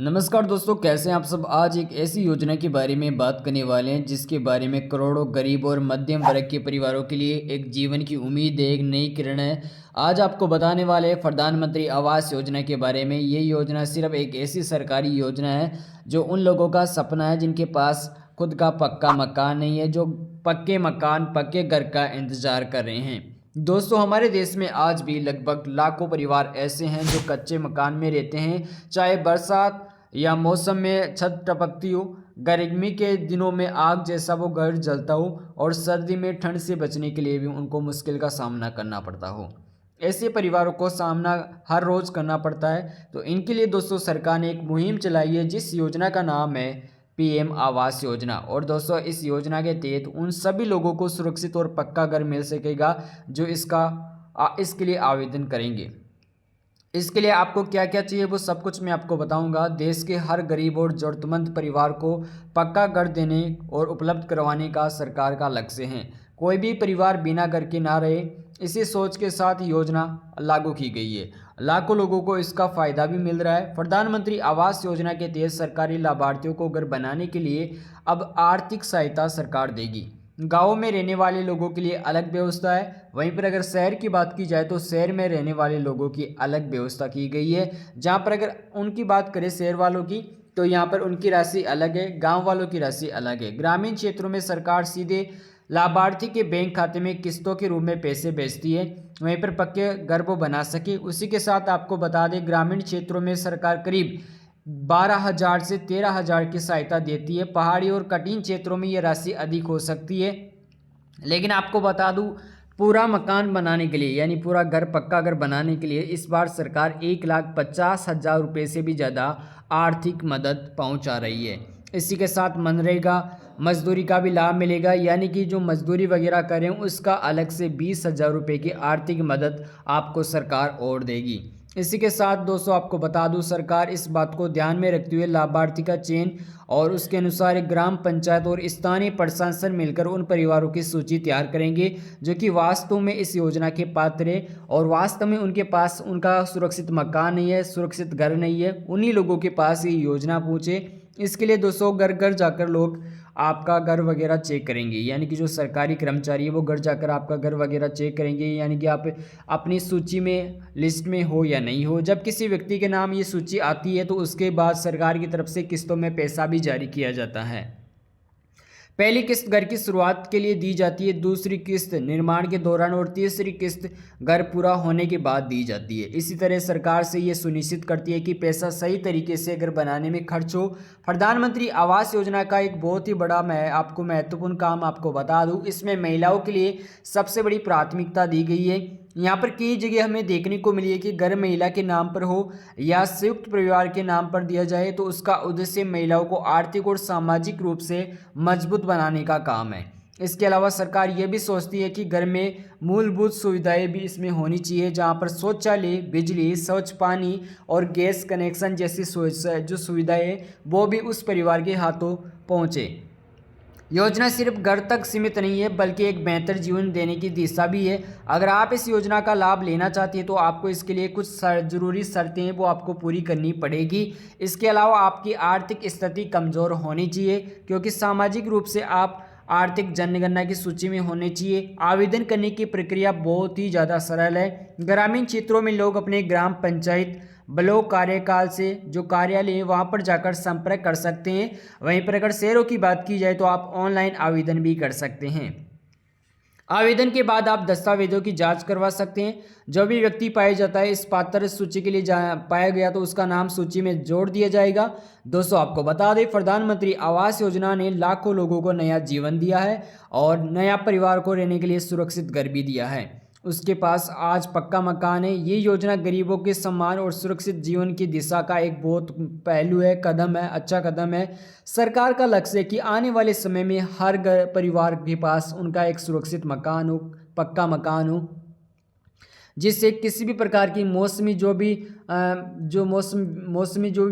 नमस्कार दोस्तों, कैसे हैं आप सब। आज एक ऐसी योजना के बारे में बात करने वाले हैं जिसके बारे में करोड़ों गरीब और मध्यम वर्ग के परिवारों के लिए एक जीवन की उम्मीद है, एक नई किरण है। आज आपको बताने वाले हैं प्रधानमंत्री आवास योजना के बारे में। ये योजना सिर्फ एक ऐसी सरकारी योजना है जो उन लोगों का सपना है जिनके पास खुद का पक्का मकान नहीं है, जो पक्के मकान पक्के घर का इंतजार कर रहे हैं। दोस्तों, हमारे देश में आज भी लगभग लाखों परिवार ऐसे हैं जो कच्चे मकान में रहते हैं, चाहे बरसात या मौसम में छत टपकती हो, गर्मी के दिनों में आग जैसा वो घर जलता हो और सर्दी में ठंड से बचने के लिए भी उनको मुश्किल का सामना करना पड़ता हो। ऐसे परिवारों को सामना हर रोज़ करना पड़ता है। तो इनके लिए दोस्तों सरकार ने एक मुहिम चलाई है जिस योजना का नाम है पीएम आवास योजना। और दोस्तों इस योजना के तहत उन सभी लोगों को सुरक्षित और पक्का घर मिल सकेगा जो इसके लिए आवेदन करेंगे। इसके लिए आपको क्या क्या चाहिए वो सब कुछ मैं आपको बताऊंगा। देश के हर गरीब और ज़रूरतमंद परिवार को पक्का घर देने और उपलब्ध करवाने का सरकार का लक्ष्य है। कोई भी परिवार बिना घर के ना रहे, इसी सोच के साथ योजना लागू की गई है। लाखों लोगों को इसका फ़ायदा भी मिल रहा है। प्रधानमंत्री आवास योजना के तहत सरकारी लाभार्थियों को घर बनाने के लिए अब आर्थिक सहायता सरकार देगी। गाँव में रहने वाले लोगों के लिए अलग व्यवस्था है, वहीं पर अगर शहर की बात की जाए तो शहर में रहने वाले लोगों की अलग व्यवस्था की गई है। जहाँ पर अगर उनकी बात करें शहर वालों की, तो यहाँ पर उनकी राशि अलग है, गांव वालों की राशि अलग है। ग्रामीण क्षेत्रों में सरकार सीधे लाभार्थी के बैंक खाते में किस्तों के रूप में पैसे भेजती है, वहीं पर पक्के घर वो बना सके। उसी के साथ आपको बता दें, ग्रामीण क्षेत्रों में सरकार करीब 12,000 से 13,000 की सहायता देती है। पहाड़ी और कठिन क्षेत्रों में ये राशि अधिक हो सकती है। लेकिन आपको बता दूं, पूरा मकान बनाने के लिए यानी पूरा घर पक्का घर बनाने के लिए इस बार सरकार 1,50,000 रुपये से भी ज़्यादा आर्थिक मदद पहुंचा रही है। इसी के साथ मनरेगा मजदूरी का भी लाभ मिलेगा, यानी कि जो मजदूरी वगैरह करें उसका अलग से 20,000 रुपये की आर्थिक मदद आपको सरकार और देगी। इसी के साथ दोस्तों आपको बता दूं, सरकार इस बात को ध्यान में रखते हुए लाभार्थी का चयन और उसके अनुसार एक ग्राम पंचायत और स्थानीय प्रशासन मिलकर उन परिवारों की सूची तैयार करेंगे जो कि वास्तव में इस योजना के पात्र है और वास्तव में उनके पास उनका सुरक्षित मकान नहीं है, सुरक्षित घर नहीं है। उन्हीं लोगों के पास ये योजना पहुँचे। इसके लिए दोस्तों घर घर जाकर लोग आपका घर वगैरह चेक करेंगे, यानी कि जो सरकारी कर्मचारी है वो घर जाकर आपका घर वगैरह चेक करेंगे, यानी कि आप अपनी सूची में लिस्ट में हो या नहीं हो। जब किसी व्यक्ति के नाम ये सूची आती है तो उसके बाद सरकार की तरफ से किस्तों में पैसा भी जारी किया जाता है। पहली किस्त घर की शुरुआत के लिए दी जाती है, दूसरी किस्त निर्माण के दौरान और तीसरी किस्त घर पूरा होने के बाद दी जाती है। इसी तरह सरकार से ये सुनिश्चित करती है कि पैसा सही तरीके से घर बनाने में खर्च हो। प्रधानमंत्री आवास योजना का एक बहुत ही बड़ा मैं आपको महत्वपूर्ण काम आपको बता दूं, इसमें महिलाओं के लिए सबसे बड़ी प्राथमिकता दी गई है। यहाँ पर कई जगह हमें देखने को मिली है कि घर महिला के नाम पर हो या संयुक्त परिवार के नाम पर दिया जाए तो उसका उद्देश्य महिलाओं को आर्थिक और सामाजिक रूप से मजबूत बनाने का काम है। इसके अलावा सरकार ये भी सोचती है कि घर में मूलभूत सुविधाएं भी इसमें होनी चाहिए, जहाँ पर शौचालय, बिजली, स्वच्छ पानी और गैस कनेक्शन जैसी जो सुविधाएं हैं वो भी उस परिवार के हाथों पहुँचे। योजना सिर्फ घर तक सीमित नहीं है बल्कि एक बेहतर जीवन देने की दिशा भी है। अगर आप इस योजना का लाभ लेना चाहते हैं तो आपको इसके लिए कुछ जरूरी शर्तें हैं वो आपको पूरी करनी पड़ेगी। इसके अलावा आपकी आर्थिक स्थिति कमज़ोर होनी चाहिए, क्योंकि सामाजिक रूप से आप आर्थिक जनगणना की सूची में होने चाहिए। आवेदन करने की प्रक्रिया बहुत ही ज़्यादा सरल है। ग्रामीण क्षेत्रों में लोग अपने ग्राम पंचायत ब्लॉक कार्यकाल से जो कार्यालय है वहाँ पर जाकर संपर्क कर सकते हैं। वहीं पर अगर शहरों की बात की जाए तो आप ऑनलाइन आवेदन भी कर सकते हैं। आवेदन के बाद आप दस्तावेजों की जांच करवा सकते हैं। जो भी व्यक्ति पाया जाता है इस पात्र सूची के लिए पाया गया तो उसका नाम सूची में जोड़ दिया जाएगा। दोस्तों आपको बता दें, प्रधानमंत्री आवास योजना ने लाखों लोगों को नया जीवन दिया है और नया परिवार को रहने के लिए सुरक्षित घर भी दिया है। उसके पास आज पक्का मकान है। ये योजना गरीबों के सम्मान और सुरक्षित जीवन की दिशा का एक बहुत पहलू है, कदम है, अच्छा कदम है। सरकार का लक्ष्य है कि आने वाले समय में हर परिवार के पास उनका एक सुरक्षित मकान हो, पक्का मकान हो, जिससे किसी भी प्रकार की मौसमी जो भी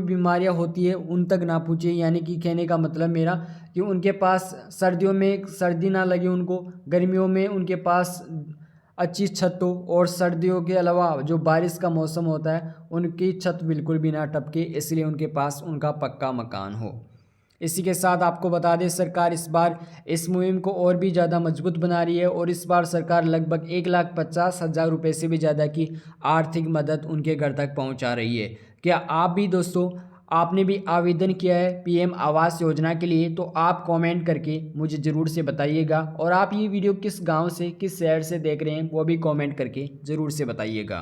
बीमारियां होती है उन तक ना पहुँचे। यानी कि कहने का मतलब मेरा कि उनके पास सर्दियों में सर्दी ना लगे उनको, गर्मियों में उनके पास अच्छी छत हो और सर्दियों के अलावा जो बारिश का मौसम होता है उनकी छत बिल्कुल भी ना टपके, इसलिए उनके पास उनका पक्का मकान हो। इसी के साथ आपको बता दें, सरकार इस बार इस मुहिम को और भी ज़्यादा मजबूत बना रही है और इस बार सरकार लगभग 1,50,000 रुपये से भी ज़्यादा की आर्थिक मदद उनके घर तक पहुंचा रही है। क्या आप भी दोस्तों आपने भी आवेदन किया है पीएम आवास योजना के लिए? तो आप कमेंट करके मुझे ज़रूर से बताइएगा, और आप ये वीडियो किस गांव से किस शहर से देख रहे हैं वो भी कमेंट करके ज़रूर से बताइएगा।